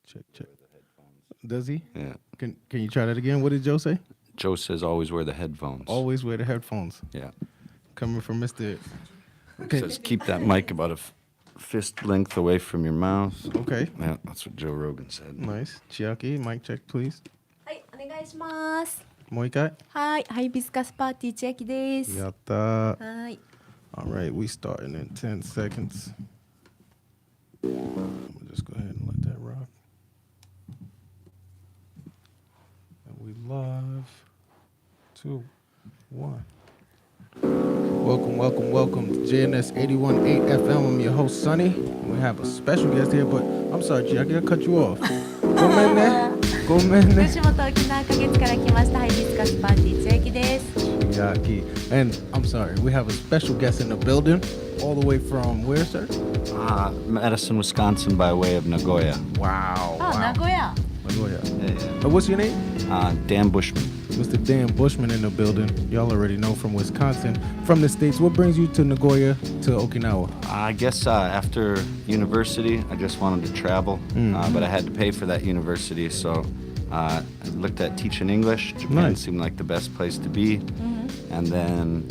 Check. Does he? Yeah. Can you try that again? What did Joe say? Joe says always wear the headphones. Always wear the headphones. Yeah. Coming from Mr. Says keep that mic about a fist length away from your mouth. Okay. Yeah, that's what Joe Rogan said. Nice. Chiaki, mic check, please. はい、お願いします。もう一回。はい、ハイビスカスパーティー千秋です。やったー。はい。All right, we starting in 10 seconds. I'm gonna just go ahead and let that rock. And we live. 2, 1. Welcome to JnS81.8 FM. I'm your host, Sonny. We have a special guest here, but I'm sorry, Chiaki, I cut you off. ごめんね。ごめんね。吉本沖縄花月から来ましたハイビスカスパーティー千秋です。Chiaki. And I'm sorry, we have a special guest in the building, all the way from where, sir? Madison, Wisconsin by way of Nagoya. Wow. 名古屋。Nagoya. Yeah. What's your name? Dan Bushman. Mr. Dan Bushman in the building. Y'all already know from Wisconsin. From the States, what brings you to Nagoya, to Okinawa? I guess after university, I just wanted to travel, but I had to pay for that university, so I looked at teaching English. Japan seemed like the best place to be. And then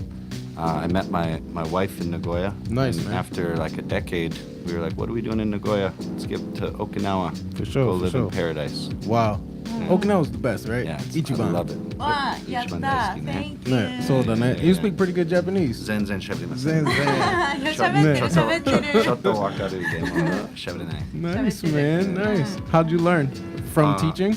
I met my wife in Nagoya. Nice, and man. After like a decade, we were like, what are we doing in Nagoya? Let's get to Okinawa. For sure, Go for live sure. in paradise. Wow. Okinawa's the best, right? Yeah, I Ichiban. love it. わあ、やったー。Thank you. ね、そうだね。You speak pretty good Japanese. 全然喋れません。全然。喋ってる。ちょっとわかるでも喋れない。Nice, man. Nice. How'd you learn? From teaching?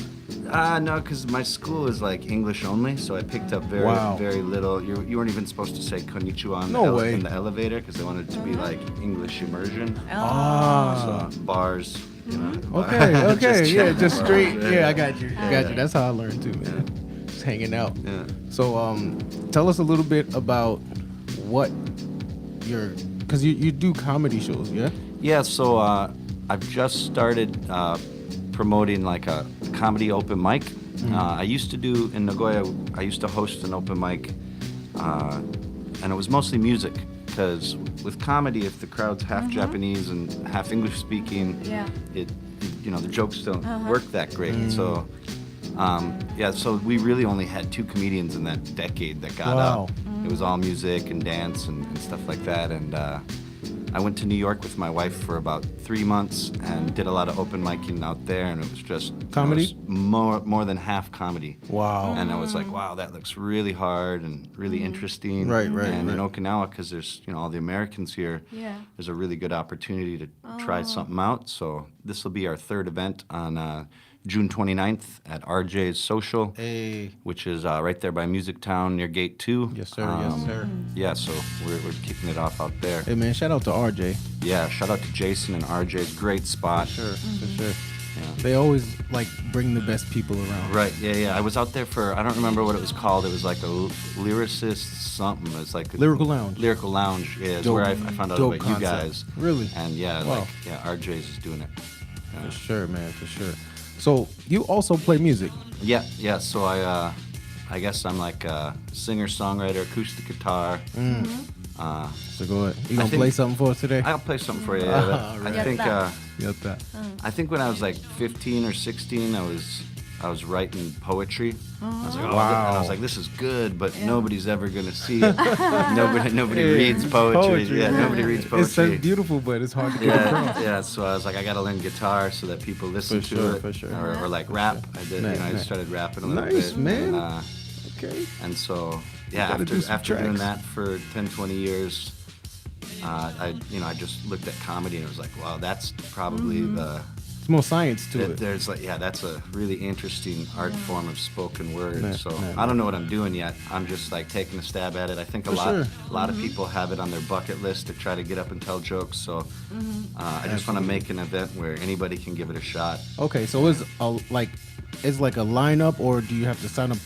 No, because my school is like English only, so I picked up very little. You weren't even supposed to say konnichiwa in the elevator because they wanted it to be like English immersion. So bars, you know. Okay. Just straight. Bars, Yeah, I got you. That's how I learned too, man. Just hanging out. Yeah. So, tell us a little bit about what because you do comedy shows, yeah? Yeah, so I've just started promoting like a comedy open mic. I used to do in Nagoya, I used to host an open mic, and it was mostly music, because with comedy, if the crowd's half Japanese and half English speaking, it the jokes don't work that great. So so we really only had 2 comedians in that decade that got up. It was all music and dance and stuff like that. And I went to New York with my wife for about 3 months and did a lot of open micing out there, and it was just comedy, more than half comedy. Wow. And I was like, wow, that looks really hard and really interesting. Right. And in Okinawa, because there's all the Americans here, there's a really good opportunity to try something out. So this will be our 3rd event on June 29th at RJ's Social, which is right there by Music Town near Gate 2. Yes, sir. Yes, sir. Yeah, so we're kicking it off out there. Hey, man, shout out to RJ. Yeah, shout out to Jason and RJ's great spot. For sure. Yeah. They always like bring the best people around. Right, yeah. I was out there for, I don't remember what it was called. It was like a lyricist something. It's like a Lyrical Lounge. Lyrical Lounge, yeah, is where I found out about concept. you guys. Really? And Wow. RJ's is doing it. For sure, man, for sure. So you also play music? Yeah. So I guess I'm like a singer-songwriter, acoustic guitar. So go ahead. You gonna play something for us today? I'll play something for you. Right. I think when I was like 15 or 16, I was writing poetry. I was like, and I was like, this is good, but nobody's ever gonna see it. Nobody reads poetry. Yeah, nobody reads poetry. It's so beautiful, but it's hard to get across. Yeah. So I was like, I gotta learn guitar so that people listen to it. For sure. Or like rap. I did. I started rapping a little bit. Nice, man. And, okay. And so after doing that for 10, 20 years, I just looked at comedy and it was like, wow, that's probably It's more science to it. There's that's a really interesting art form of spoken word. I don't know what I'm doing yet. I'm just like taking a stab at it. I think a lot of people have it on their bucket list to try to get up and tell jokes. So I just want to make an event where anybody can give it a shot. Okay, so it's like a lineup, or do you have to sign up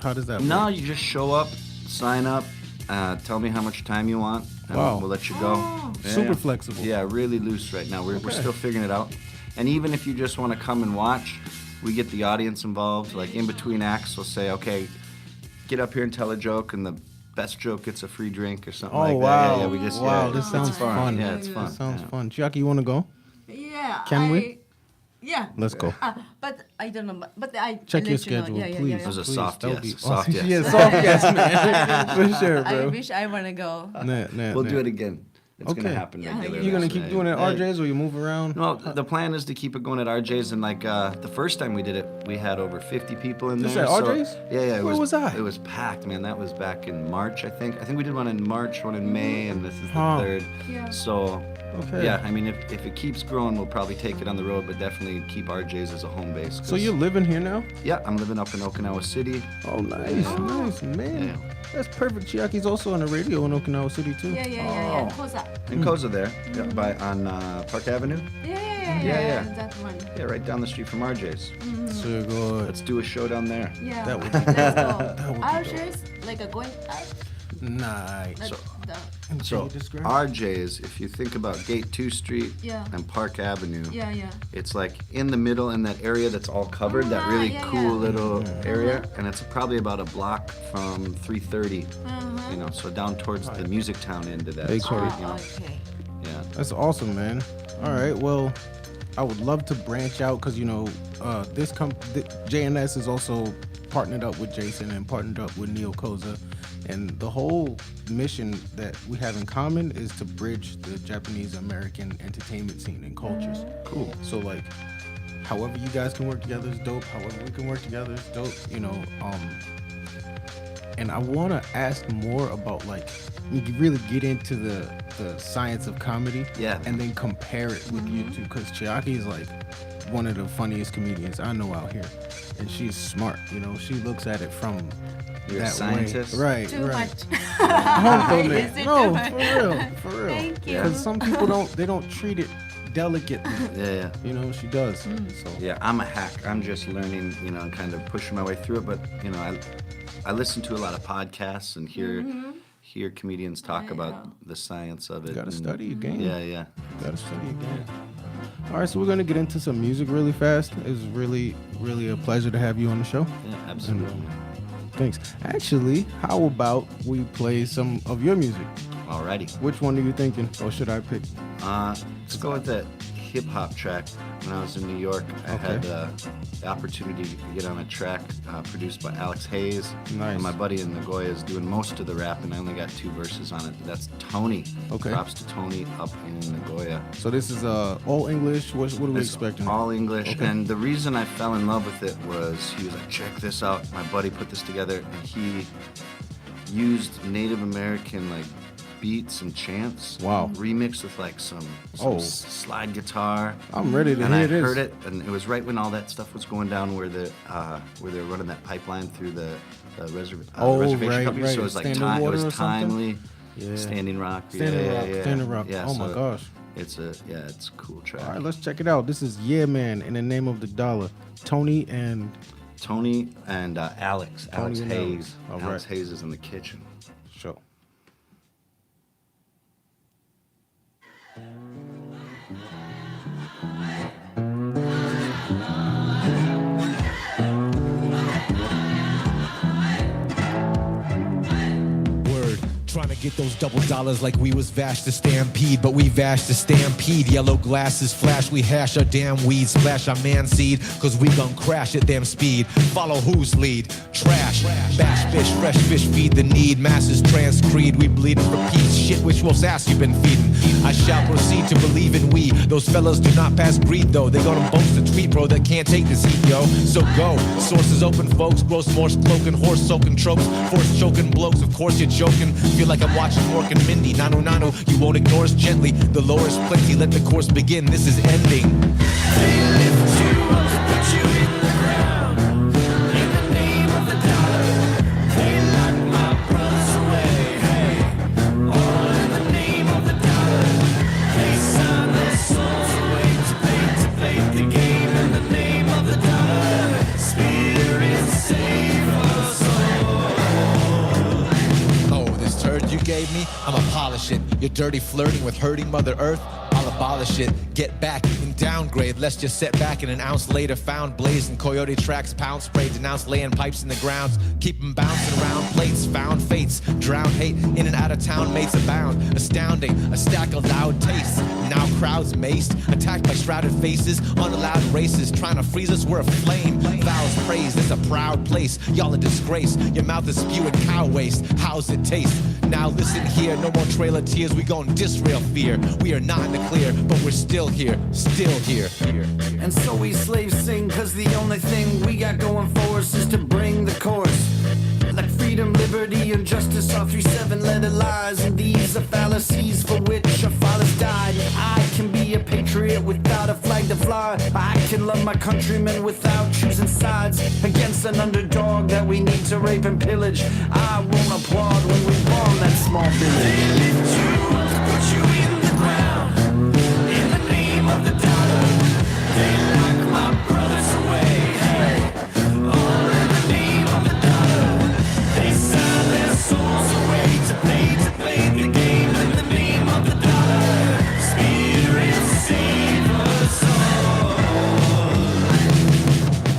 how does that work? No, you just show up, sign up, tell me how much time you want, and we'll let you go. Super flexible. Yeah, really loose right now. We're still figuring it out. And even if you just want to come and watch, we get the audience involved. Like in between acts, we'll say, okay, get up here and tell a joke, and the best joke gets a free drink or something like that. Yeah, we just this sounds fun. Yeah, it's fun. This sounds fun. Chiaki, you want to go? Yeah. Can we? Yeah. Let's go. But I don't know. But I Check let your you know. schedule, Yeah, please. yeah, It was a Please, soft that would yes. be Soft awesome. yes. Yeah, soft yes, man. For sure, I bro. wish I wanna go. We'll do it again. It's Okay. gonna happen regularly. You're gonna keep doing it at RJ's, or you move around? No, the plan is to keep it going at RJ's, and like the first time we did it, we had over 50 people in Just there. at RJ's? Yeah. Where was I? It was packed, man. That was back in March, I think. I think we did one in March, one in May, and this is the third. Yeah. So, Okay. yeah, I mean, if it keeps growing, we'll probably take it on the road, but definitely keep RJ's as a home base. So you're living here now? Yeah, I'm living up in Okinawa City. Oh, nice, man. Yeah. That's perfect. Chiaki's also on the radio in Okinawa City too. Yeah. Kosa. And Koza there, on Park Avenue. Yeah. That one. Yeah, right down the street from RJ's. So good. Let's do a show down there. Yeah. That would be Let's That go. would be Ours like a going up. nice. Like the, So you describe? RJ's, if you think about Gate 2 Street Yeah. and Park Avenue, yeah. it's like in the middle in that area that's all covered, that really yeah, cool yeah. little area, and it's probably about a block from 330, you know, so down towards the Music Town end of that Big street, party. you know. Okay. Yeah. That's awesome, man. All right, well, I would love to branch out because, you know, JNS is also partnered up with Jason and partnered up with Neo Koza. And the whole mission that we have in common is to bridge the Japanese-American entertainment scene and cultures. Cool. So, like, however you guys can work together is dope. However we can work together is dope, you know. And I want to ask more about, like, you really get into the science of comedy, Yeah. and then compare it with you two, because Chiaki is like one of the funniest comedians I know out here, and she's smart. You know, she looks at it from You're a that scientist? way. Right, Too right. much. Hopefully. Is it No, too much? for real. Thank you. Because some people don't treat it delicately. Yeah. You know, she does. So Yeah, I'm a hack. I'm just learning, you know, and kind of pushing my way through it. But, you know, I listen to a lot of podcasts and hear comedians talk about the science of it. you gotta and- study your game. Yeah. Gotta study again. All right, so we're gonna get into some music really fast. It's really, really a pleasure to have you on the show. Yeah, absolutely. Thanks. Actually, how about we play some of your music? Alrighty. Which one are you thinking, or should I pick? Let's go with that hip-hop track. When I was in New York, I had the opportunity to get on a track produced by Alex Hayes. Nice. And my buddy in Nagoya is doing most of the rap, and I only got 2 verses on it. That's Tony. Okay. Props to Tony up in Nagoya. So this is all English. What are we It's expecting? all English, and the reason I fell in love with it was he was like, check this out. My buddy put this together, and he used Native American like beats and chants. Wow. Remixed with like some slide guitar. I'm ready to And hear I this. heard it, and it was right when all that stuff was going down, where they were running that pipeline through the reservation right, company. right. So it was like Standing it Water was or something? timely. Yeah. Standing Rock. Standing Rock. Yeah, Oh my so gosh. It's a cool track. All right, let's check it out. This is Yeah Man in the Name of the Dollar. Tony and Alex Tony and Hayes. All Alex right. Hayes is in the kitchen. Show. Trying to get those double dollars like we was Vash the Stampede, but we Vash the Stampede. Yellow glasses flash, we hash our damn weed, splash our man seed, cause we gon' crash at damn speed. Follow whose lead? Trash. Bash fish, fresh fish, feed the need. Masses trans creed, we bleeding for peace. Shit which wolf's ass you been feeding. I shall proceed to believe in we. Those fellas do not pass greed though. They gonna boast a tweet, bro, that can't take this heat, yo. So go. Sources open, folks. Gross Morse cloaking, horse soaking tropes. Force choking blokes, of course you're joking. Feel like I'm watching Mork and Mindy. Nano, you won't ignore us gently. The lore is plenty, let the course begin. This is ending. They lift you up to put you in the ground. In the name of the dollar. They lock my brothers away. Hey, all in the name of the dollar. They sign their souls away to play the game in the name of the dollar. Spirit save us all. Oh, this turd you gave me, I'ma polish it. You're dirty flirting with hurting Mother Earth. I'll I'll abolish it. Get back and downgrade. Let's just set back and an ounce later found blazing coyote tracks, pound spray, denounce laying pipes in the grounds. Keep them bouncing around plates, found fates, drown hate, in and out of town mates abound. Astounding, a stack of loud tastes. Now crowds maced, attacked by shrouded faces, unallowed races, trying to freeze us, we're aflame. Vows praised, it's a proud place, y'all a disgrace. Your mouth is spewing cow waste, how's it taste? Now listen here, no more trail of tears, we gon' disrail fear. We are not in the clear, but we're still here, still here. And so we slaves sing, cause the only thing we got going for us is to bring the chorus. Like freedom, liberty, and justice are 3 7-letter lies. And these are fallacies for which our fathers died. I can be a patriot without a flag to fly. I can love my countrymen without choosing sides. Against an underdog that we need to rape and pillage. I won't applaud when we bomb that small village. They lift you up to put you in the ground. In the name of the dollar. They lock my brothers away. Hey, all in the name of the dollar. They sell their souls away to play the game in the name of the dollar. Spirit save us all.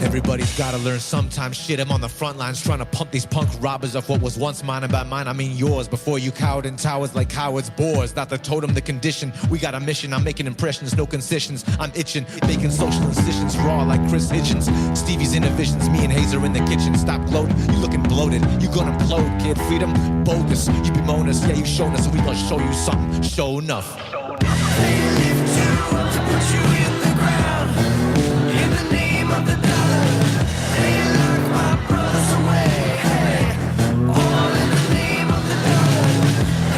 Everybody's gotta learn sometimes. Shit, I'm on the front lines trying to pump these punk robbers of what was once mine, and by mine I mean yours. Before you cowered in towers like cowards, boars. Not the totem, the condition. We got a mission, I'm making impressions, no concessions. I'm itching, making social incisions raw like Chris Hitchens. Stevie's in the visions, me and Hayes are in the kitchen. Stop gloating, you looking bloated. You gonna implode, kid. Freedom, bogus. You bemoan us, yeah, you shown us, so we gonna show you something. Show enough. They lift you up to put you in the ground. In the name of the dollar. They lock my brothers away. Hey, all in the name of the dollar.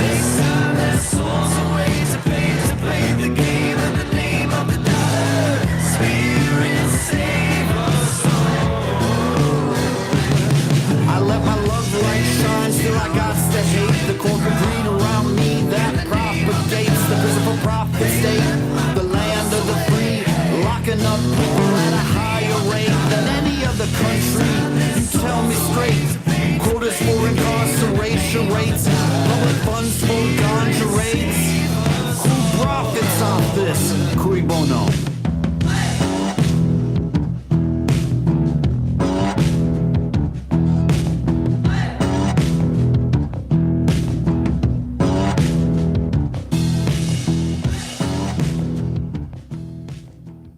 They sell their souls away to play the game in the name of the dollar. Spirit save us all. I let my love light shine, still I got to hate the corporate greed around me that propagates the physical profit state. The land of the free, locking up people at a higher rate than any other country. You tell me straight, quotas for incarceration rates, public funds for ganja rates. Who profits off this? Cui bono.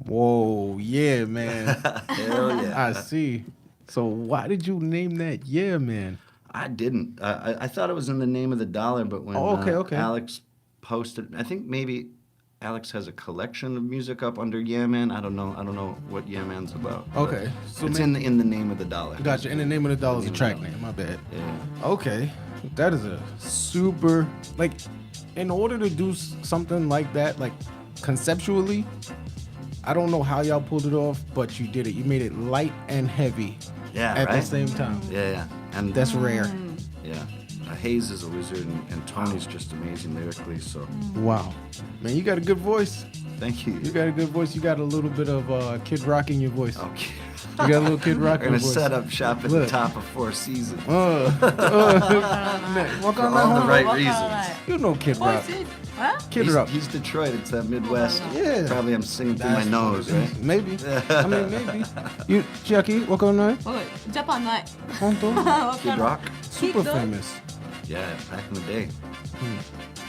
Whoa, yeah, man. Hell yeah. I see. So why did you name that Yeah Man? I didn't. I thought it was in the name of the dollar, but when okay. Alex posted, I think maybe Alex has a collection of music up under Yeah Man. I don't know what Yeah Man's about. Okay. So It's in the name of the dollar. Gotcha. And the name of the dollar is a track name. My bad. Yeah. Okay. That is a super, like, in order to do something like that, like, conceptually, I don't know how y'all pulled it off, but you did it. You made it light and heavy at the same time. Yeah. And That's rare. Yeah. Hayes is a wizard, and Tony's just amazing lyrically. So Wow. Man, you got a good voice. thank you. You got a good voice. You got a little bit of Kid Rock in your voice. Okay. You got a little Kid Rock We're in your gonna voice. set up shop at Look. the top of Four Seasons Man, walk for on all the that right home. reasons. You know Kid Rock. Kid Rock. He's Detroit. It's that Midwest. Yeah. Probably I'm singing through my nose, right? Maybe. I mean, maybe. You, Jackie, walk on that. ジャパンない。 Honto. わ Kid からん。 Rock. Super famous. Yeah, back in the day.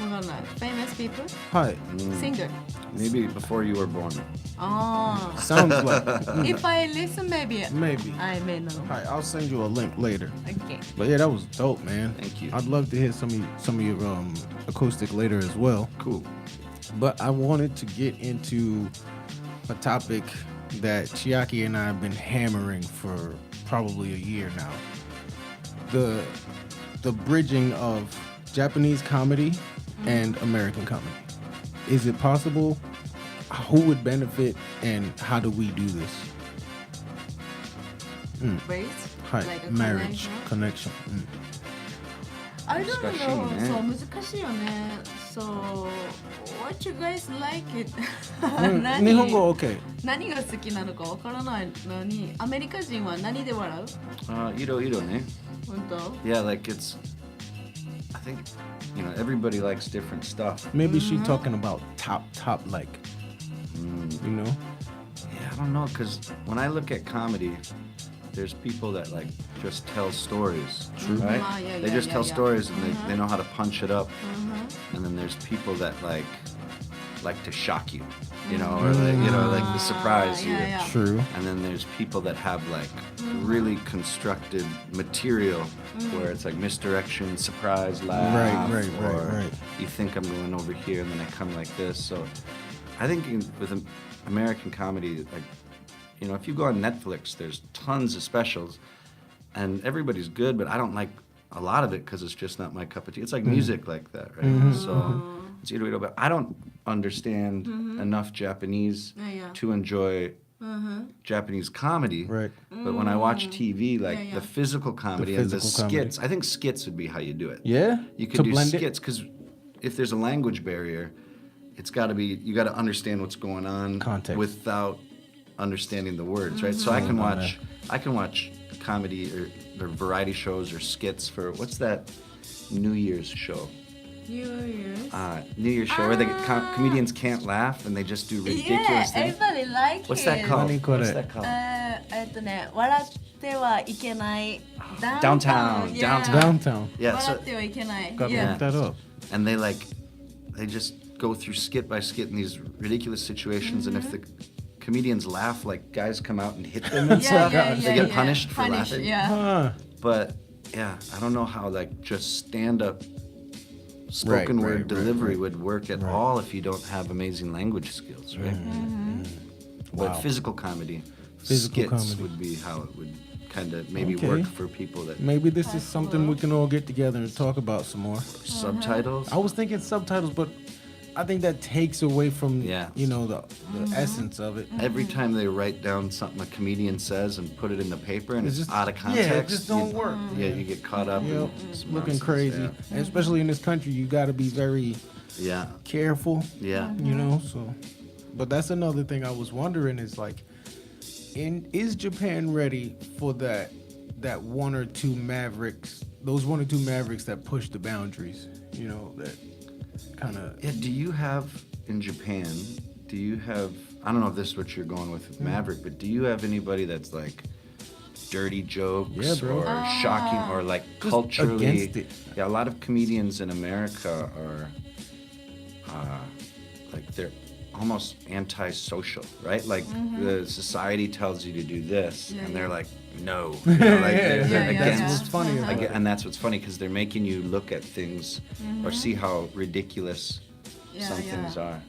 わかんない。Famous people? Hi. Singer. Maybe before you were born. あ Sounds like. あ。If I listen, maybe Maybe. I may know. Hi, I'll send you a link later. Okay. But yeah, that was dope, man. Thank you. I'd love to hear some of your acoustic later as well. Cool. But I wanted to get into a topic that Chiaki and I have been hammering for probably a year now. The bridging of Japanese comedy and American comedy. Is it possible? Who would benefit and how do we do this? Race? Hi, Like a marriage connection? connection. I don't 難しいね。 know. そう難しいよね。So, what you guys like it? 日本語 OK。何が好きなのかわからないのに、アメリカ人は何で笑う？色ね。本当？ Yeah, like I think you know, everybody likes different stuff. Maybe she talking about top like, you know? Yeah, I don't know, because when I look at comedy, there's people that like just tell stories, right? They just tell stories and they know how to punch it up. And then there's people that like to shock you, you know, or like the surprise you. True. And then there's people that have like really constructed material where it's like misdirection, surprise, laugh, or you think I'm going over here and then I come like this. So I think with American comedy, like, you know, if you go on Netflix, there's tons of specials, and everybody's good, but I don't like a lot of it because it's just not my cup of tea. It's like music like that, right? So it's either way, but I don't understand enough Japanese to enjoy Japanese comedy. Right. But when I watch TV, like the physical comedy and the physical skits, I think skits would be how you do it. Yeah? You could To do blend it? skits because if there's a language barrier, it's got to be, you got to understand what's going on Context. without understanding the words, right? So I can watch comedy or variety shows or skits for, what's that New Year's show? New Year's. Show where the comedians can't laugh and they just do ridiculous things. Everybody like What's it. that called?何これ? What's that called? ね、笑ってはいけない Downtown. Downtown. Yeah, 笑 so, ってはいけない Gotta Yeah. look that up. and they just go through skit by skit in these ridiculous situations, and if the comedians laugh, like guys come out and hit them and stuff. They get punished for laughing. Yeah. Huh. But yeah, I don't know how like just stand-up spoken Right, word right, delivery right. would work at all if you don't have amazing language skills, right? But Wow. physical comedy, Physical skits comedy. would be how it would kind of maybe Okay. work for people that Maybe this is something we can all get together and talk about some more. subtitles. I was thinking subtitles, but I think that takes away from, Yeah. you know, the essence of it. Every time they write down something a comedian says and put it in the paper and It's it's just- out of context, yeah, it just don't you- work. Yeah, you get caught up Yep. in some Looking nonsense, crazy. And especially in this country, you got to be very Yeah, careful, yeah. you know, so. But that's another thing I was wondering is like, is Japan ready for that one or two mavericks, those one or two mavericks that push the boundaries, you know, that kind of. Yeah, do you have, in Japan, I don't know if this is what you're going with Maverick, but do you have anybody that's like dirty jokes Yeah, bro. or shocking or like Just culturally? against it. Yeah, a lot of comedians in America are like they're almost antisocial, right? Like the society tells you to do this, and they're like, no, you know, like they're That's against. what's funny about it. And that's what's funny because they're making you look at things or see how ridiculous some things are.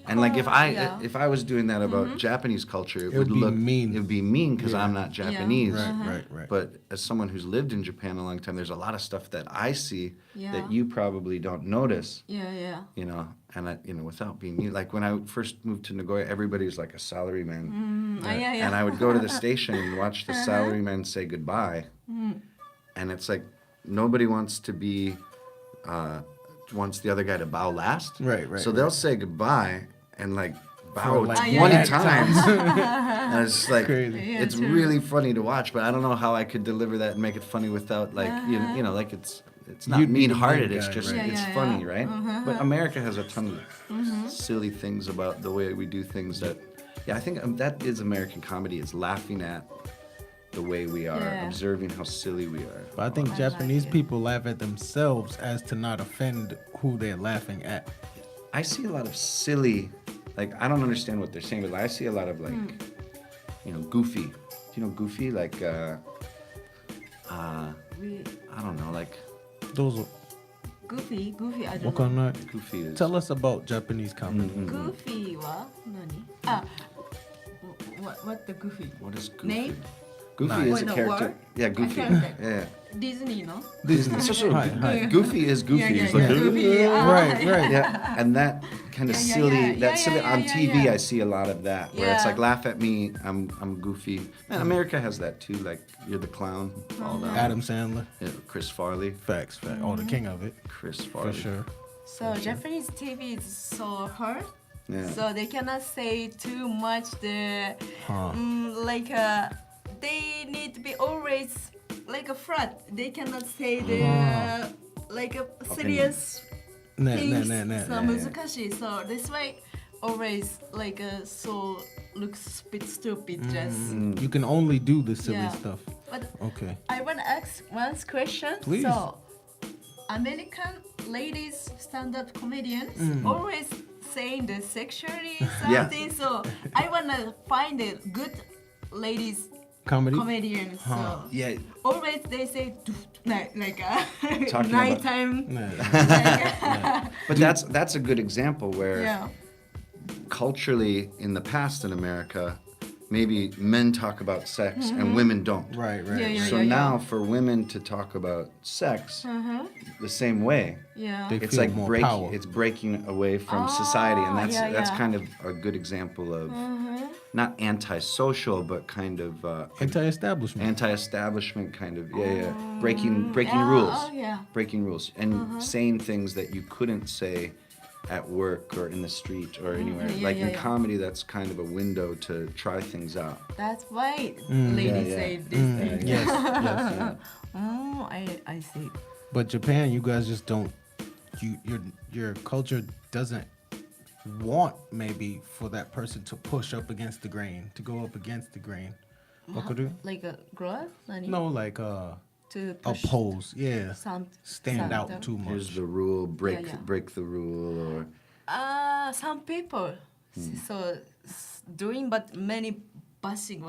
And like if I was doing that about Japanese culture, it would be look mean. It would be mean because I'm not Japanese. Right. But as someone who's lived in Japan a long time, there's a lot of stuff that I see Yeah. that you probably don't notice. Yeah. You know, and I, you know, without being mean, like when I first moved to Nagoya, everybody was like a salaryman. And I would go to the station and watch the salarymen say goodbye, and it's like nobody wants to be wants the other guy to bow last. Right. So they'll say goodbye and like bow For, like, 20 times. And it's like Crazy. it's really funny to watch, but I don't know how I could deliver that and make it funny without like you know like it's not You'd be the mean-hearted. mean It's guy, just right. it's funny, right? But America has a ton of silly things about the way we do things that I think that is American comedy, is laughing at the way we are, observing how silly we are. But I think Japanese people laugh at themselves as to not offend who they're laughing at. I see a lot of silly, like I don't understand what they're saying, but I see a lot of like, you know, goofy. Do you know goofy? Like, I don't know, like Those are Goofy, I don't what know. kind of. goofy is. Tell us about Japanese comedy. Goofy は何what the Goofy? What is goofy? Name? Goofy Nice. is Wait, a no, character. word? Yeah, goofy. character. Yeah. ディズニーの Disney. So, Hi. goofy is goofy. It's like, Goofy. Right. yeah, and that kind of silly, that silly on TV. yeah. I see a lot of that where it's Yeah. like, laugh at me, I'm goofy. And America has that too. Like you're the clown. All that. Adam Sandler. Yeah, Chris Farley. Facts. Oh, the king of it. Chris Farley. For sure. So Japanese TV is so hard. Yeah. So they cannot say too much. Like they need to be always like a flat. They cannot say the like a serious things. So 難しい. So this way always like so looks a bit stupid just. You can only do the silly stuff. But Okay. I want to ask one question. Please. So American ladies stand-up comedians always saying the sexually something. So I want to find a good ladies Comedy? comedian. So Yeah. always they say like Talking nighttime. But that's a good example where Yeah. culturally in the past in America, maybe men talk about sex and women don't. Right, right. Yeah, yeah. So now for women to talk about sex the same way, Yeah. They it's feel like more breaking power. it's breaking away from society, and that's yeah, that's yeah. kind of a good example of not antisocial but kind of Anti-establishment. anti-establishment kind of breaking rules. Oh, yeah. Breaking rules and saying things that you couldn't say at work or in the street or anywhere. Yeah, Like yeah, in yeah. comedy, that's kind of a window to try things out. That's why ladies yeah. say this thing. Yes, yes. I see. But Japan, you guys just don't. Your culture doesn't want maybe for that person to push up against the grain, to go up against the grain. Wakaru? Like a girl? No, like To push oppose. Yeah. Stand out something. too Here's much. the rule, break yeah. break the rule, or Some people so doing but many bashing.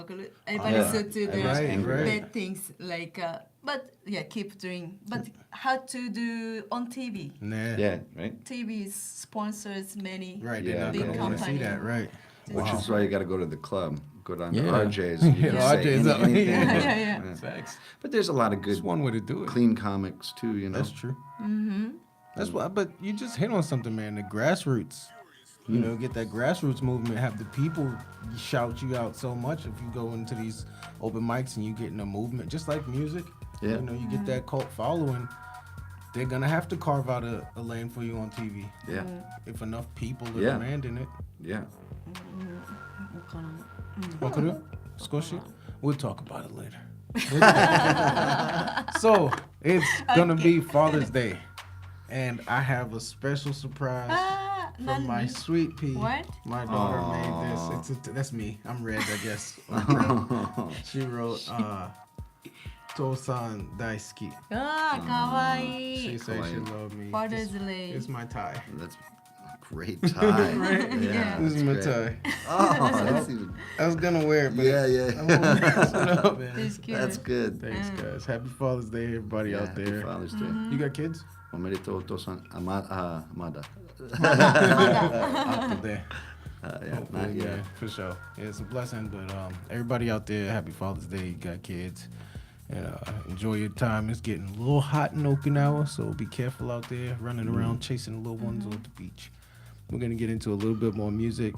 Everybody to the Right, right. bad things like but yeah keep doing. But how to do on TV? Nah. yeah, right. TV sponsors many Right. Yeah, They're big not gonna want to see company. that. Right. Which is why you got to go to the club, go down to Yeah. RJ's. And you Yeah, can say RJ's up. anything. Yeah. Facts. But there's a lot of That's good, one way to do it. clean comics too. You know. That's true. That's why. But you just hit on something, man. The grassroots. You know, get that grassroots movement. Have the people shout you out so much. If you go into these open mics and you get in a movement, just like music. Yeah. You know, you get that cult following. They're gonna have to carve out a lane for you on TV. Yeah. If enough people are Yeah. demanding it. Yeah. Wakaru? Skoshi? We'll talk about it later. So, it's gonna be Father's Day. And I have a special surprise from my sweet pea. What? My daughter made this. That's me. I'm red, I guess. She wrote, Tosan Daisuki. Ah, kawaii. She said she loved me. Father's Day. It's my tie. That's a great tie. Yeah. This is my great. tie. Oh, that's even. I was gonna wear it, but Yeah, I yeah. won't mess it up, man. It's cute. That's good. Thanks, guys. Happy Father's Day, everybody out Happy there. Father's Day. You got kids? Omerito Tosan Amada. Out there. Yeah, Hopefully, not yet. yeah, for sure. Yeah, it's a blessing, but everybody out there, happy Father's Day. You got kids, and enjoy your time. It's getting a little hot in Okinawa, so be careful out there, running around chasing the little ones on the beach. We're gonna get into a little bit more music,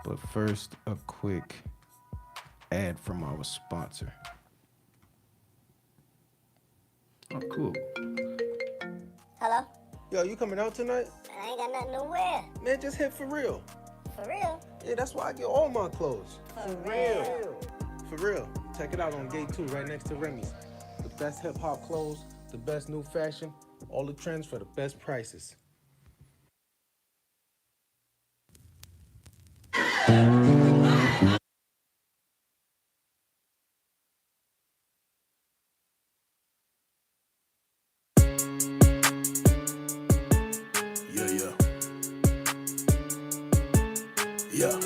but first, a quick ad from our sponsor. Oh, cool. Hello? Yo, you coming out tonight? I ain't got nothing to wear. Man, just hit for real. For real? Yeah, that's why I get all my clothes. For real. For real. Check it out on Gate 2, right next to Remy's. The best hip hop clothes, the best new fashion, all the trends for the best prices. Yeah.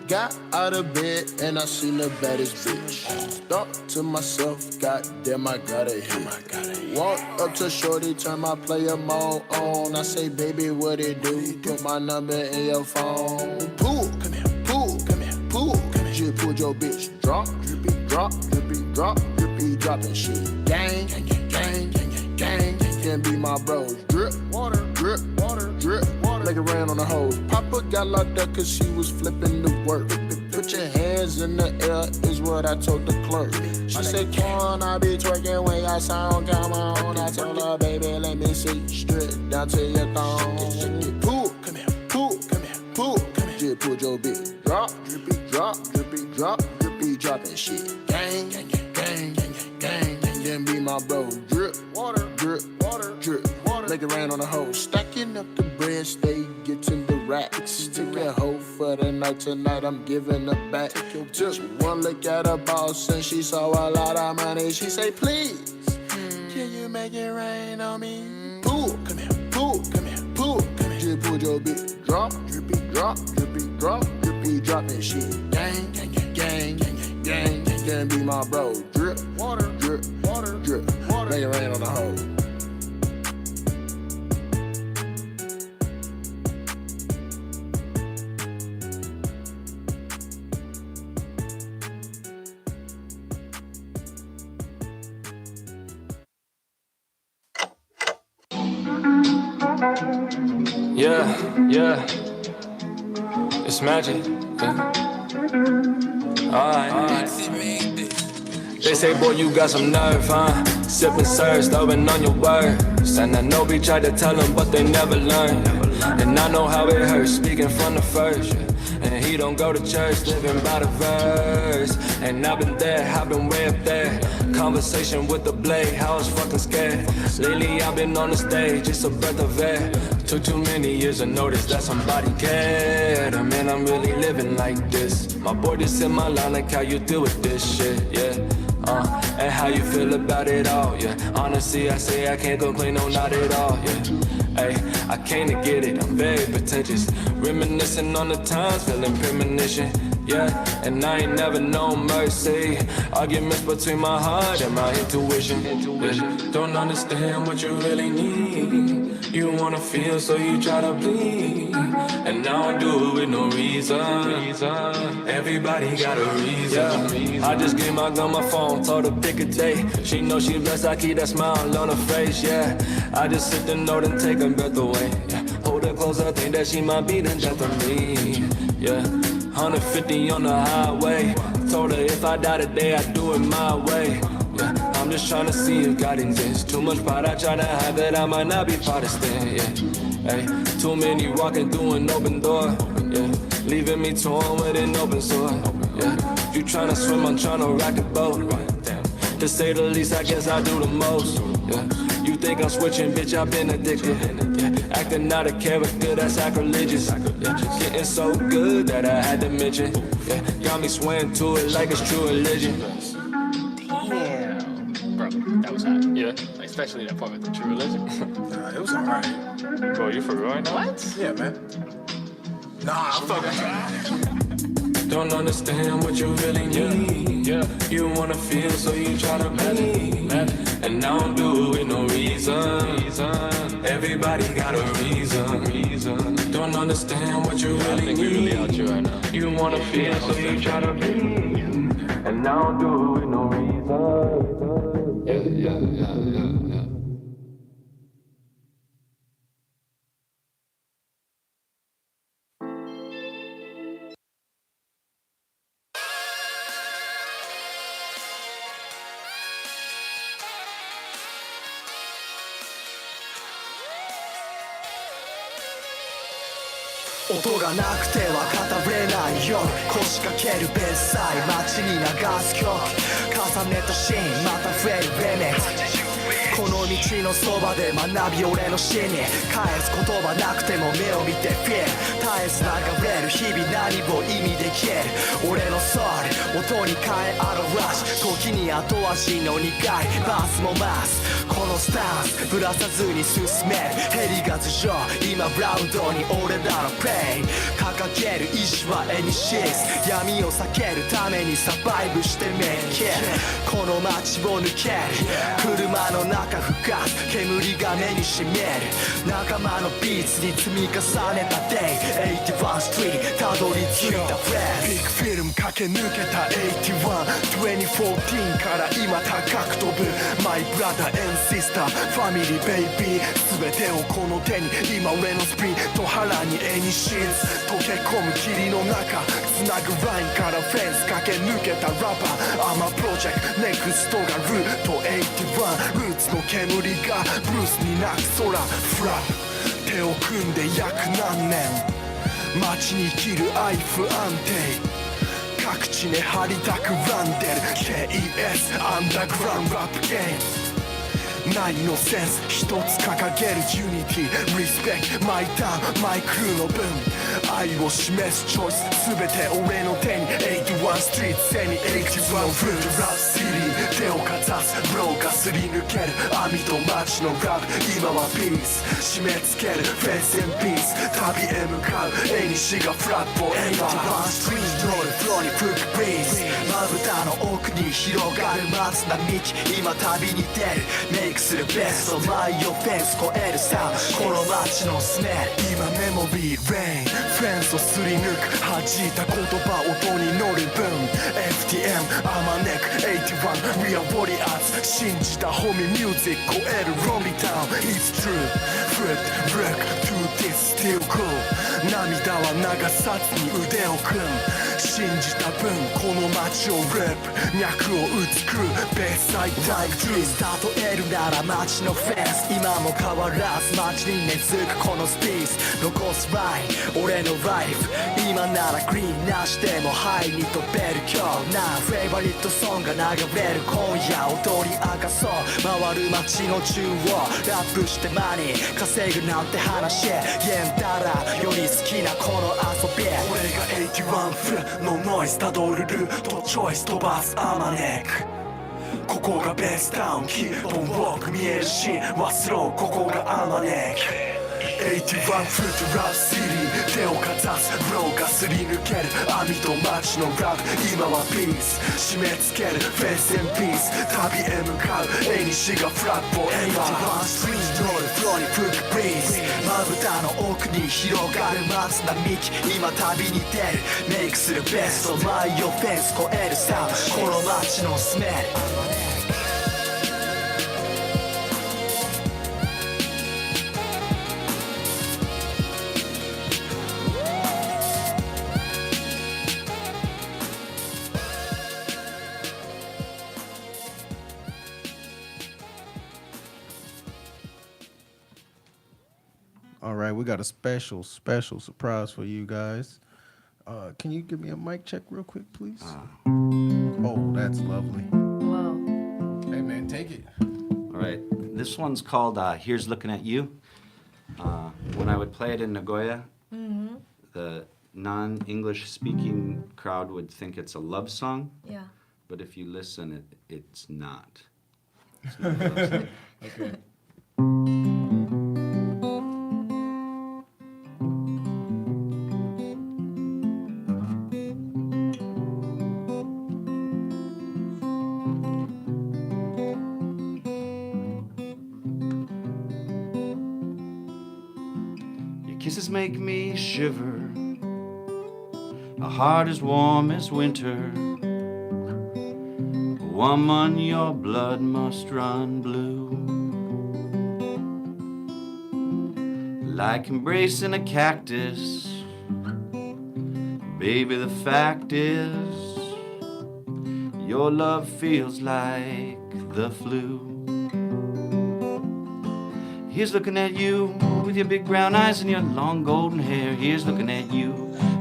Got out of bed and I seen the baddest bitch. Thought to myself, goddamn, I gotta hit. Walk up to shorty, turn my player mode on. I say, baby, what it do? Put my number in your phone. Pool, come here, pool, come here, pool, come here. Just pulled your bitch. Drop, drippy, drop, drippy, drop, drippy, dropping shit. Gang, gang, gang, gang, gang, gang. Can be my bros. Drip, water, drip, water, drip, water. Like it ran on the hose. Papa got locked up cause she was flipping the work. Put your hands in the air is what I told the clerk. She said, "Can I be twerking when your sound come on?" I told her, "Baby, let me see." Straight down to your thong. Pool, come here, pool, come here, pool, come here. Just pulled your bitch. Drop, drippy, drop, drippy, drop, drippy, dropping shit. Gang, gang, gang, gang, gang, gang, gang, gang, be my bro. Drip, water, drip, water, drip, water. Make it rain on the hoe. Stacking up the bread, stay getting the racks. Take a hoe for the night tonight, I'm giving her back. Just one look at her boss and she saw a lot of money. She say, please, can you make it rain on me? Pool, come here, pool, come here, pool, come here. Just pull your big drop, drippy drop, drippy drop, drippy drop that shit. Gang, gang, gang, gang, gang, gang, gang, gang, be my bro. Drip, water, drip, water, drip, water. Make it rain on the hoe. Yeah, it's magic. Yeah. Alright. They say, boy, you got some nerve, huh? Sipping syrup, stubborn on your words. And I know we tried to tell them, but they never learn. And I know how it hurts, speaking from the first. And he don't go to church, living by the verse. And I've been there, I've been way up there. Conversation with the blade, I was fucking scared. Lately I've been on the stage, it's a breath of air. Took too many years to notice that somebody cared. Man, I'm really living like this. My boy just in my line, like how you deal with this shit, yeah. And how you feel about it all, yeah. Honestly, I say I can't complain, no, not at all, yeah. Hey, I came to get it, I'm very pretentious. Reminiscing on the times, feeling premonition, yeah. And I ain't never known mercy. Arguments between my heart and my intuition. Don't understand what you really need. You wanna feel, so you try to bleed. And now I do it with no reason. Everybody got a reason. I just gave my girl my phone, told her pick a day. She know she blessed, I keep that smile on her face, yeah. I just sit the note and take her breath away, yeah. Hold her closer, think that she might be the death of me, yeah. 150 on the highway. Told her if I die today, I do it my way, yeah. I'm just trying to see if God exists. Too much pride I try to hide that I might not be Protestant, yeah. Hey, too many walking through an open door, yeah. Leaving me torn with an open sword, yeah. You trying to swim, I'm trying to rock the boat, damn. To say the least, I guess I do the most, yeah. You think I'm switching, bitch, I've been addicted, yeah. Acting out of character, that's sacrilegious, yeah. Getting so good that I had to mention, yeah. Got me swearing to it like it's true religion. Damn, bro, that was hot. Yeah, especially that part with the true religion. Nah, it was alright. Bro, you for real right now? What? Yeah, man. Nah, I'm fucking. Don't understand what you really need. Yeah. You wanna feel, so you try to bleed. And I don't do it with no reason. Everybody got a reason. Don't understand what you really I think need. we're really out here right now. You wanna feel, so you try to bleed. And I don't do it with no reason. Yeah.音がなくては語れない夜腰掛けるベッサイ街に流す曲重ねたシーンまた増えるレメンこの道のそばで学び俺の死に返す言葉なくても目を見てフィール絶えず流れる日々何を意味できる俺のソウル音に変え表し時に後味の苦いバースも増すこのスタンスぶらさずに進めるヘリが頭上今ブラウンドに俺らのプレイ掲げる意志はエニシス闇を避けるためにサバイブしてメイキこの街を抜ける車の中吹かす煙が目にしみる仲間のビーツに積み重ねた Day 81 Street たどり着いたフレーズビッグフィルム駆け抜けた81 2014から今高く飛ぶ My brother and sister family baby 全てをこの手に今俺のスピード腹に絵にシーズ溶け込む霧の中つなぐラインからフェンス駆け抜けたラバーアマプロジェクトネクストがルート81ルーツの煙がブルースに泣く空フラッ手を組んで約何年街に生きる愛不安定各地に張りたくらんでる KES アンダーグラウンドラップゲームないのセンス一つ掲げるユニティリスペクトマイターンマイクルーの分愛を示すチョイス全て俺の手に81ストリート背に81フルラップシティ手をかざすブローがすり抜ける網と街のラブ今はピース締め付けるフェイスエンピース旅へ向かう絵にしがフラッグを81ストリート乗るフローに吹くブリーズまぶたの奥に広がる松並木今旅に出るメイクするベストマイオフェンス越えるサウンドこの街のスメル今メモリーレインフェンスをすり抜く弾いた言葉音に乗る分 FTM あまねく81 We are warriors 信じたホミミュージック超えるロンリータウン It's true Flip brick to this still cool 涙は流さずに腕を組む信じた分この街をリップ脈を打つクルーベースサイドタイプ例えるなら街のフェンス今も変わらず街に根付くこのスピース残すライン俺のライフ今ならグリーンなしでもハイに飛べる今日なフェイバリットソングが流れる今夜踊り明かそう回る街の中央ラップしてマニー稼ぐなんて話言んだらより好きなこの遊び俺が81フルのノイズたどるルートチョイス飛ばすアマネックここがベースタウンキーポンウォーク見えるシーン忘ろうここがアマネック81フルトラップシティ手をかざすブローがすり抜ける網と街のラブ今はピース締め付けるフェイスエンピース旅へ向かう絵にしがフラッグを81ストリート乗るフローに吹くブリーズまぶたの奥に広がる松並木今旅に出るメイクするベストマイオフェンス越えるサウンドこの街のスメルAll right, we got a special surprise for you guys. Can you give me a mic check real quick, please? Oh, that's lovely. Wow. Hey, man, take it. All right. This one's called Here's Looking at You. When I would play it in Nagoya, the non-English speaking crowd would think it's a love song. Yeah. But if you listen, it's not. It's not a love song. Okay. Kisses make me shiver. A heart as warm as winter. Woman, your blood must run blue. Like embracing a cactus. Baby, the fact is, your love feels like the flu. Here's looking at you with your big brown eyes and your long golden hair. Here's looking at you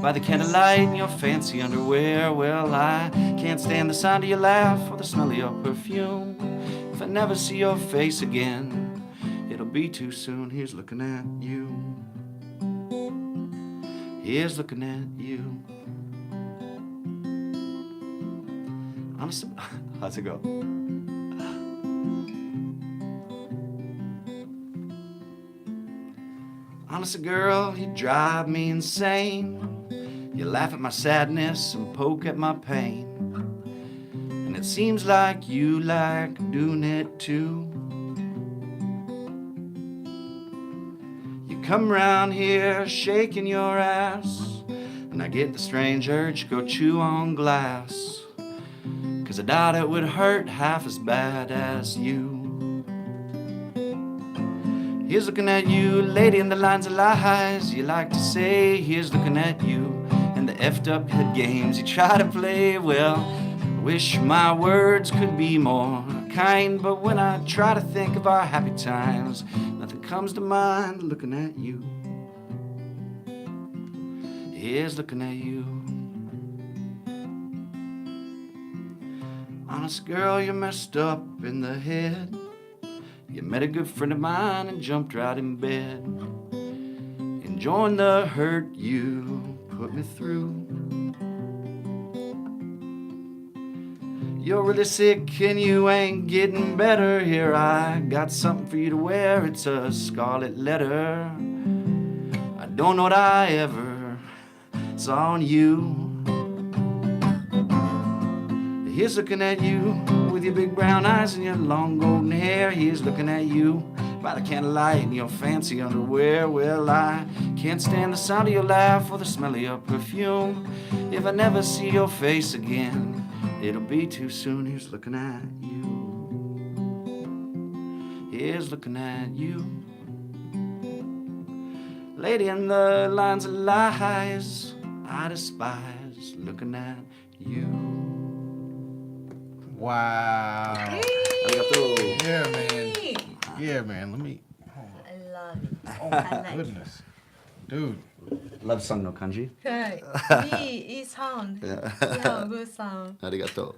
by the candlelight in your fancy underwear. Well, I can't stand the sound of your laugh or the smell of your perfume. If I never see your face again, it'll be too soon. Here's looking at you. Here's looking at you. Honestly, how's it go? Honestly, girl, you drive me insane. You laugh at my sadness and poke at my pain. And it seems like you like doing it too. You come around here shaking your ass, and I get the strange urge to go chew on glass. 'Cause I doubt it would hurt half as bad as you. Here's looking at you, lady, in the lines of lies you like to say. Here's looking at you, and the effed up head games you try to play. Well, I wish my words could be more kind, but when I try to think of our happy times, nothing comes to mind. Looking at you. Here's looking at you. Honest girl, you're messed up in the head. You met a good friend of mine and jumped right in bed, enjoying the hurt you put me through. You're really sick and you ain't getting better. Here, I got something for you to wear. It's a scarlet letter. I don't know what I ever saw in you. Here's looking at you with your big brown eyes and your long golden hair. Here's looking at you by the candlelight in your fancy underwear. Well, I can't stand the sound of your laugh or the smell of your perfume. If I never see your face again, it'll be too soon. Here's looking at you. Here's looking at you. Lady in the lines of lies I despise, looking at you. Wow. Arigato. Yeah, man. Yeah, man. Let me. Hold I love it. on. I Oh, my like goodness. Dude. Love song no kanji. it.いい sound. Yeah, good sound. Arigato.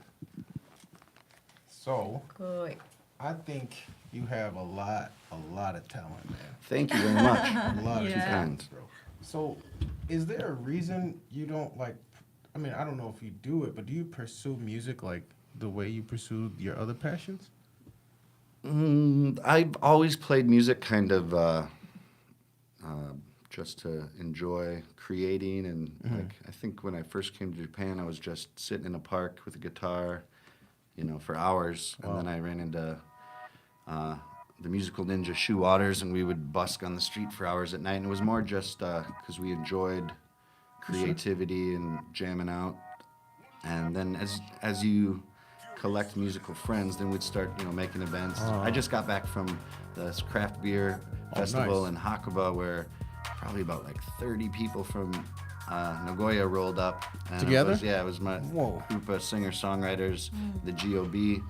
So, すごい。 I think you have a lot of talent, man. Thank you very much. A lot of Yeah. talent, bro. So, is there a reason you don't like? I mean, I don't know if you do it, but do you pursue music like the way you pursue your other passions? I've always played music kind of just to enjoy creating, and like I think when I first came to Japan, I was just sitting in a park with a guitar, you know, for hours, and then I ran into the musical ninja Shoe Waters, and we would busk on the street for hours at night, and it was more just because we enjoyed creativity and jamming out, and then as you collect musical friends, then we'd start, you know, making events. I just got back from this craft beer festival nice. in Hakuba, where probably about like 30 people from Nagoya rolled up. And Together? It was my Whoa. group of singer-songwriters, the GOB.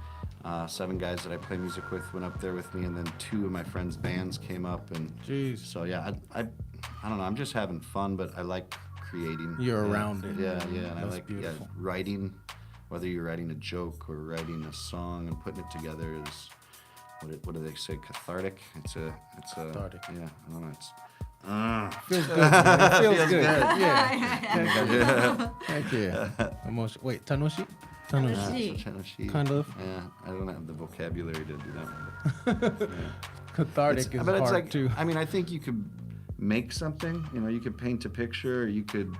7 guys that I play music with went up there with me, and then 2 of my friends' bands came up. And Jeez. so yeah, I don't know. I'm just having fun, but I like creating. You're Yeah. around it. Yeah, and I That's like beautiful. writing. Whether you're writing a joke or writing a song and putting it together is what do they say? Cathartic. It's a Cathartic. Yeah, I don't know. It's Feels good. Man. It feels good. Yeah. Heck yeah. Emotion. Wait, tanoshi? Tanoshi. Tanoshi. Kind of. Yeah, I don't have the vocabulary to do that one. Cathartic is but it's hard like, too. I mean, I think you could make something. You know, you could paint a picture, or you could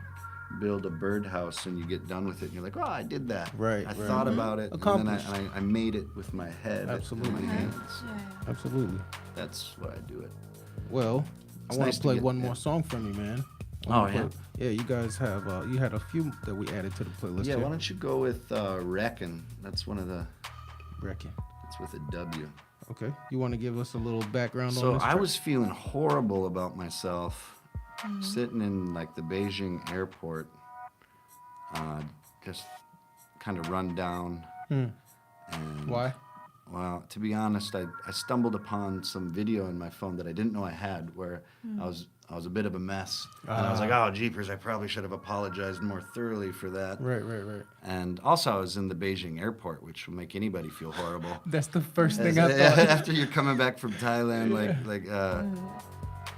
build a birdhouse, and you get done with it, and you're like, oh, I did that. Right, I right. thought about it, and then Accomplished. I made it with my head. Absolutely. And my hands. Absolutely. That's why I do it. Well, It's I want nice to to play get- one yeah. more song from you, man. I Oh, wanna yeah. play- Yeah, you guys have, you had a few that we added to the playlist. Yeah, here. why don't you go with Reckon? That's one of the, Reckon. it's with a W. Okay. You want to give us a little background on So this I track? was feeling horrible about myself, sitting in like the Beijing airport, just kind of run down. And Why? Well, to be honest, I stumbled upon some video in my phone that I didn't know I had, where I was a bit of a mess, and I was like, oh jeepers, I probably should have apologized more thoroughly for that. Right. And also, I was in the Beijing airport, which will make anybody feel horrible. That's the first thing I thought. After you're coming back from Thailand,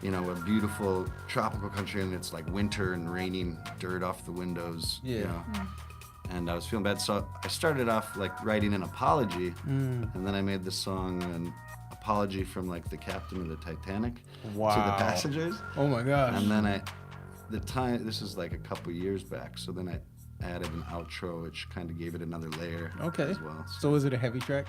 you know, a beautiful tropical country, and it's like winter and raining, dirt off the windows. Yeah. You know? And I was feeling bad, so I started off like writing an apology, and then I made the song an apology from like the captain of the Titanic to the Wow. passengers. Oh my gosh. And then this is like a couple years back, so then I added an outro, which kind of gave it another layer Okay. as well. So is it a heavy track?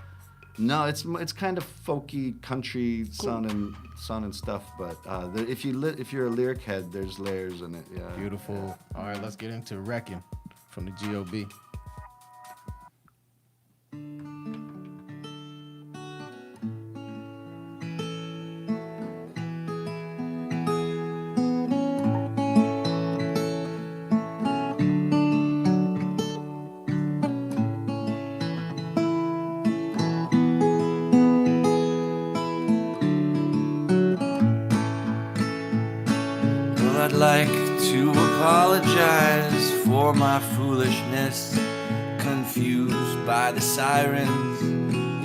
No, it's kind of folky, country sounding stuff, but if you're a lyric head, there's layers in it. Yeah. Beautiful. All right, let's get into Wrecking from the GOB. Well, I'd like to apologize for my foolishness, confused by the sirens.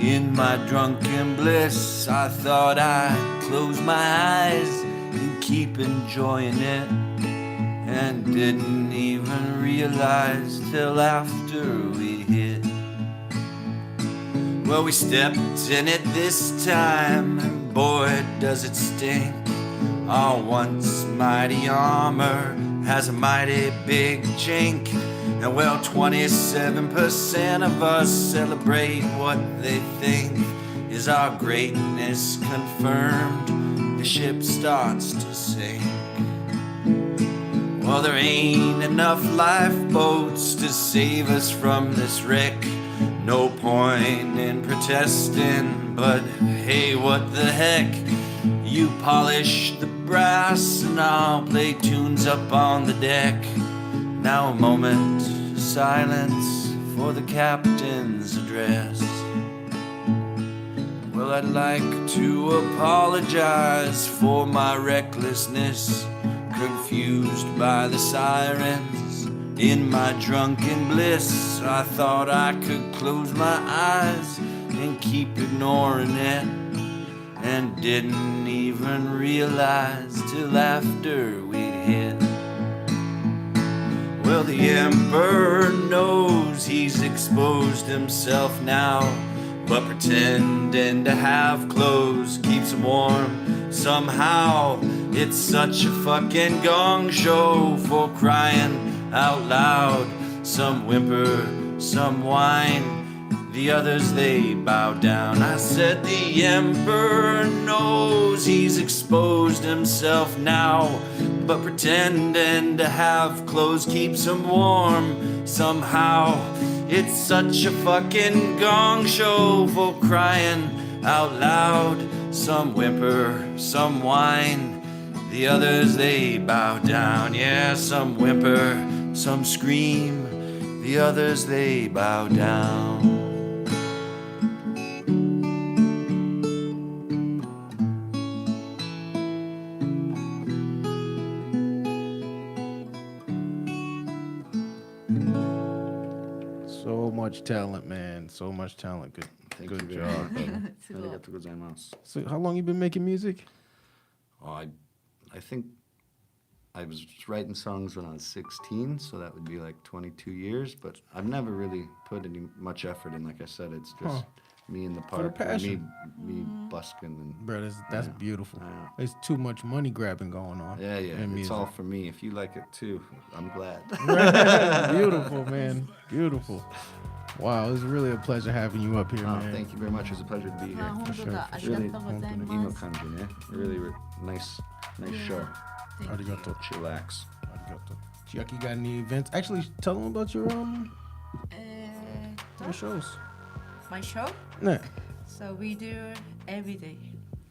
In my drunken bliss, I thought I'd close my eyes and keep enjoying it, and didn't even realize till after we hit. Well, we stepped in it this time, and boy, does it stink. Our once mighty armor has a mighty big chink. And well, 27% of us celebrate what they think is our greatness confirmed. The ship starts to sink. Well, there ain't enough lifeboats to save us from this wreck. No point in protesting, but hey, what the heck? You polish the brass and I'll play tunes up on the deck. Now a moment of silence for the captain's address. Well, I'd like to apologize for my recklessness, confused by the sirens. In my drunken bliss, I thought I could close my eyes and keep ignoring it, and didn't even realize till after we'd hit. Well, the emperor knows he's exposed himself now, but pretending to have clothes keeps him warm somehow. It's such a fucking gong show, for crying out loud. Some whimper, some whine, the others they bow down. I said the emperor knows he's exposed himself now, but pretending to have clothes keeps him warm somehow. It's such a fucking gong show, for crying out loud. Some whimper, some whine, the others they bow down. Yeah, some whimper, some scream, the others they bow down. So much talent, man. So much talent. Good job. brother. ありがとうございます。 So how long you been making music? Oh, I think I was writing songs when I was 16, so that would be like 22 years. But I've never really put much effort in. Like I said, it's just me in the For the park, passion. me busking and. Bro, that's beautiful. Yeah. There's too much money grabbing going on. Yeah, in it's music. all for me. If you like it too, I'm glad. Beautiful, man. Beautiful. Wow, it was really a pleasure having you up here, Oh, man. thank you very much. It was a pleasure to be あ、 here. 本当だ。あり Really がとうござい emo ます。 kanji, yeah? Really nice show. Arigato. Chillax. Arigato. Chiaki, got any events? Actually, tell them about your your shows. My show? Yeah. So we do every day.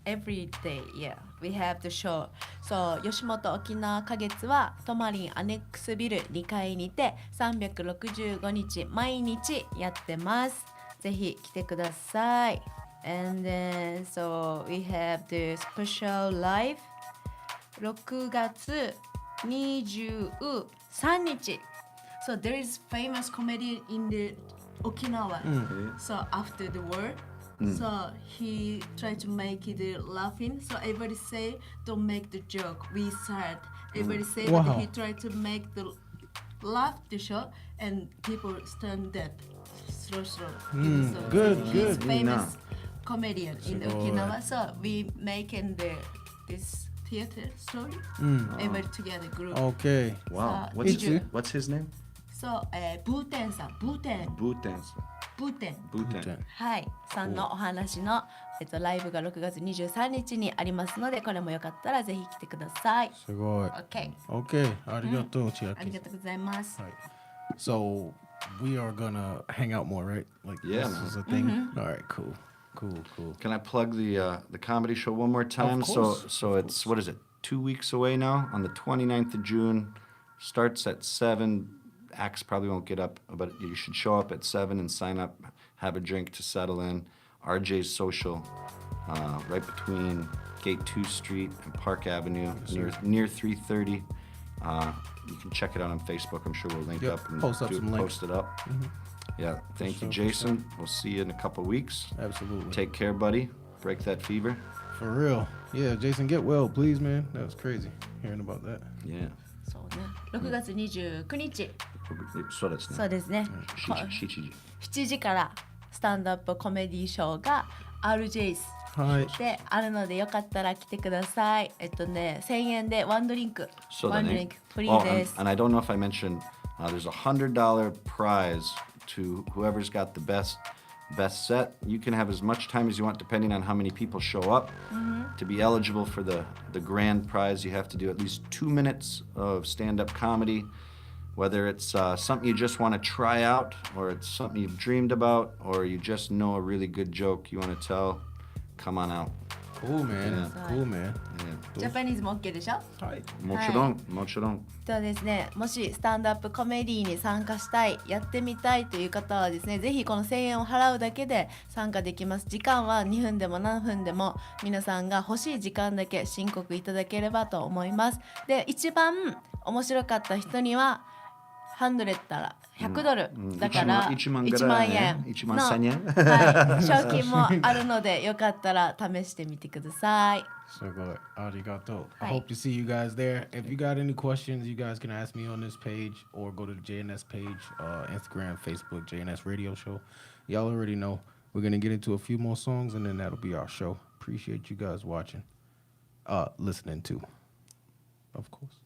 Every day, yeah. We have the show. So 吉本沖縄花月はトマリンアネックスビル2階にて365日毎日やってます。ぜひ来てください。And then so we have the special live 6月23日. So there is famous comedian in the Okinawa. So after the war, so he tried to make it laughing. So everybody say, don't make the joke. We sad. Everybody say, Wow. but he tried to make the laugh the show, and people stand up. Slow. So good, he's good. famous comedian in Sure. Okinawa. So we making this theater story. Everybody together group. Okay. Wow. What's What's his name? So ブーテンさん、ブーテン、 Bhutan. ブーテン。 Bhutan. はい、さんのお話の、ライブが6月23日にありますので、これもよかったらぜひ来てください。すごい。 OK。 Okay. Arigato, あり Chiaki. がとうございます。 So we are gonna hang out more, right? Like Yeah, this man. is a thing. All right, cool. Can I plug the comedy show one more time? course, So it's what is it? 2 weeks away now on the 29th of June. Starts at 7. Acts probably won't get up, but you should show up at 7 and sign up, have a drink to settle in. RJ's Social, right between Gate 2 Street and Park Avenue, near 330. You can check it out on Facebook. I'm sure we'll link Yep, up and post up some links. post it up. Yeah, thank you, sure, for Jason. We'll see you in a couple weeks. Absolutely. Take care, buddy. Break that fever. For real. Yeah, Jason, get well, please, man. That was crazy hearing about that. Yeah. そうね。6月29日。そうですね。そうですね。7時からスタンドアップコメディショーが RJ's であるのでよかったら来てください。1000円でワンドリンク。そうだね。ワンドリンクフリーです。And I don't know if I mentioned, there's a $100 prize to whoever's got the best set. You can have as much time as you want depending on how many people show up. To be eligible for the grand prize, you have to do at least 2 minutes of stand-up comedy, whether it's something you just want to try out, or it's something you've dreamed about, or you just know a really good joke you want to tell. Come on out. Cool, man. Cool, man. ジャパニーズも OK でしょ？はい。もちろん、もちろん。でですね、もしスタンドアップコメディに参加したい、やってみたいという方はですね、ぜひこの1000円を払うだけで参加できます。時間は2分でも何分でも皆さんが欲しい時間だけ申告いただければと思います。で、一番面白かった人には100ったら100ドル、だから1万円の、1万1000円はい、賞金もあるのでよかったら試してみてください。So good. Arigato. I Hi. hope to see you guys there. If you got any questions, you guys can ask me on this page or go to the JNS page, Instagram, Facebook, JNS Radio Show. Y'all already know. We're going to get into a few more songs and then that'll be our show. Appreciate you guys watching. Listening too. Of course.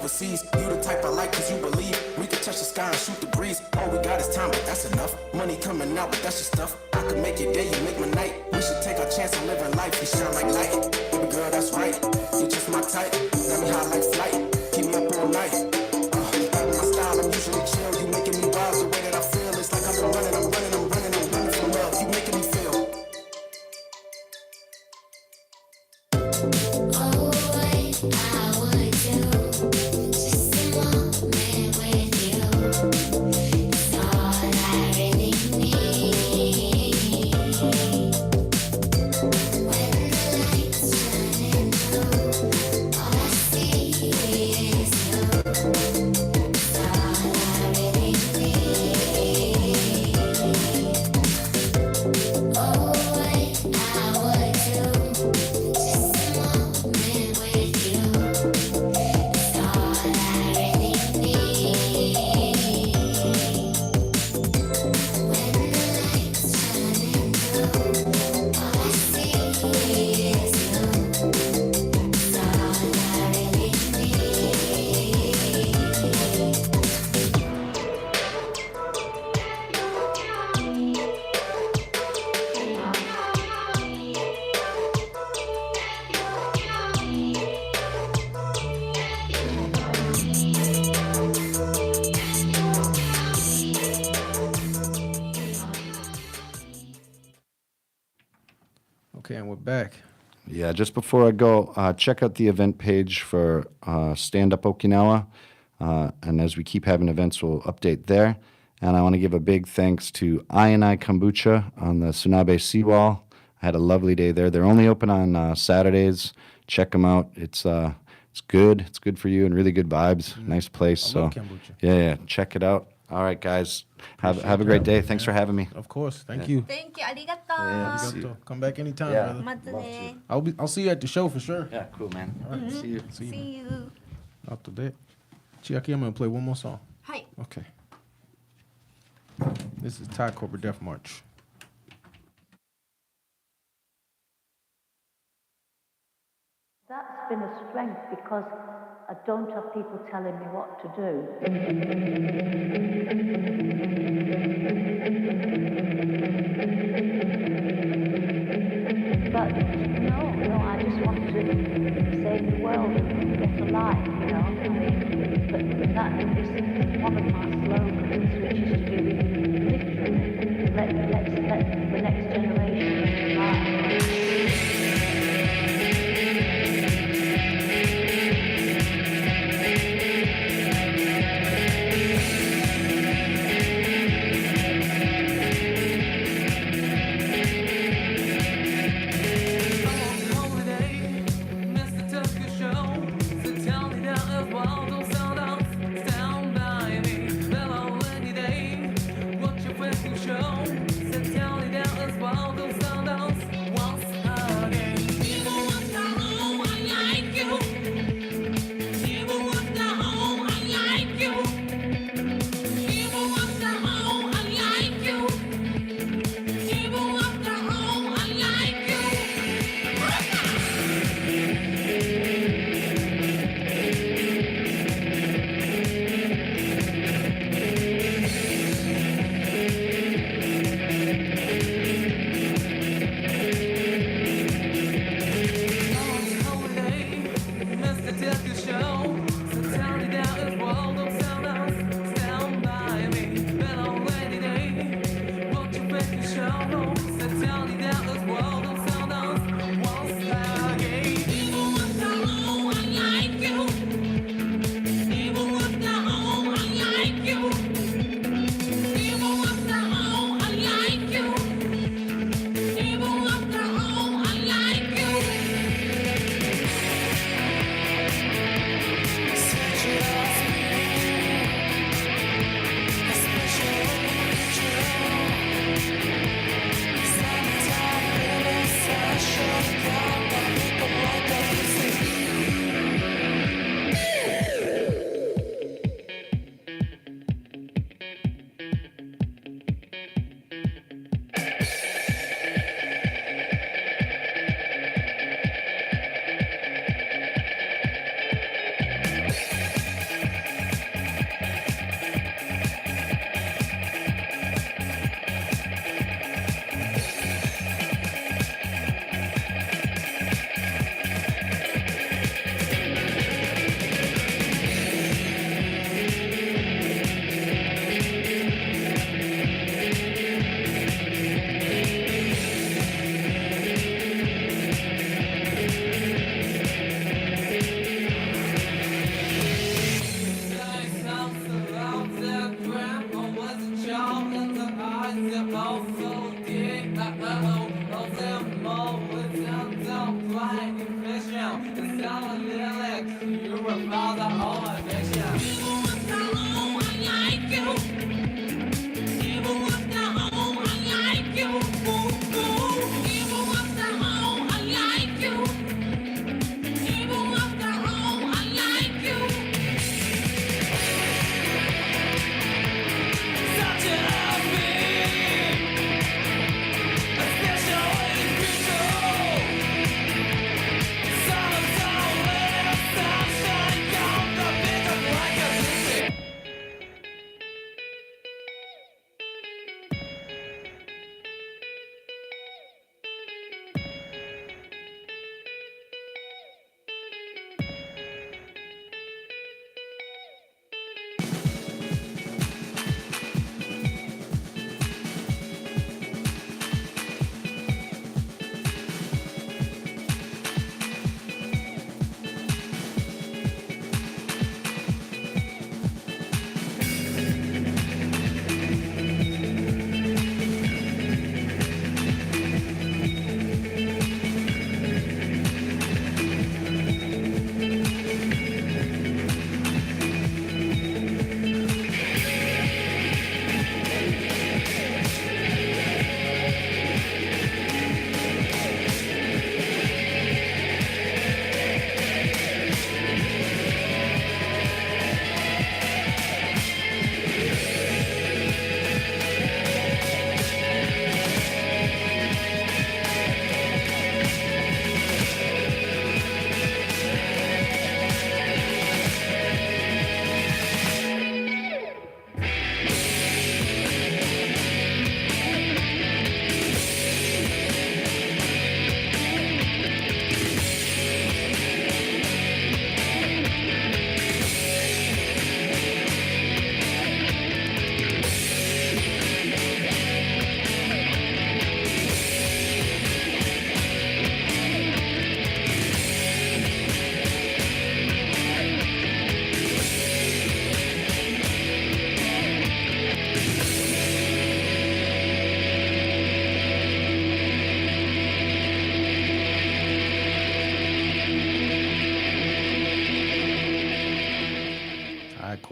overseas. You the type I like cause you believe we can touch the sky and shoot the breeze. All we got is time, but that's enough. Money coming out, but that's your stuff. I could make your day, you make my night. We should take our chance on living life. You shine like light. Baby girl, that's right. You just my type. Got me high like flight. Keep me up all night. My style, I'm usually chill. You making me wild the way that I feel. It's like I've been running from love. You making me feel. Okay, and we're back. Yeah, just before I go, check out the event page for Stand Up Okinawa. And as we keep having events, we'll update there. And I want to give a big thanks to I Kombucha on the Tsunabe Seawall. I had a lovely day there. They're only open on Saturdays. Check them out. It's good. It's good for you and really good vibes. Nice place. I love kombucha. Yeah, check it out. All right, guys. Have a great day. Thanks for having me. Of course. Thank you. Thank you ありがとう、 Arigato. Come back anytime, Yeah. brother. またね I'll see you at the show for sure. Yeah, cool, man. All right, see you. See you. See you After that, Chiaki, I'm gonna play one more song. はい Okay. This is Thai Cobra Death March. That's been a strength because I don't have people telling me what to do. But no, I just want to save the world and get a life, you know. I mean, but that is one of my slogans, which is to do with literally let the next generation live.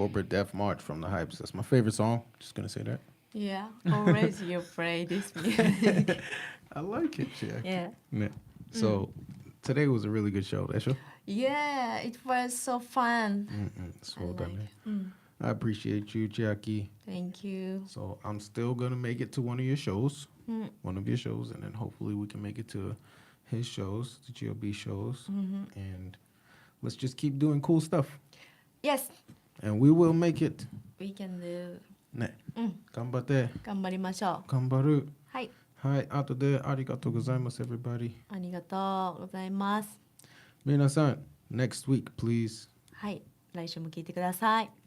Cobra Death March from the Hypes. That's my favorite song. Just gonna say that. Yeah, always you play this music. I like it, yeah. Yeah. Yeah. So today was a really good show. That show. Yeah, it was so fun. So done. I appreciate you, Jackie. Thank you. So I'm still gonna make it to one of your shows, and then hopefully we can make it to his shows, the GLB shows, and let's just keep doing cool stuff, Yes, and we will make it. we can do. ね、頑張って、頑張りましょう。頑張る。はい、はい、後でありがとうございます、everybody. ありがとうございます。皆さん、next week, please. はい、来週も聞いてください。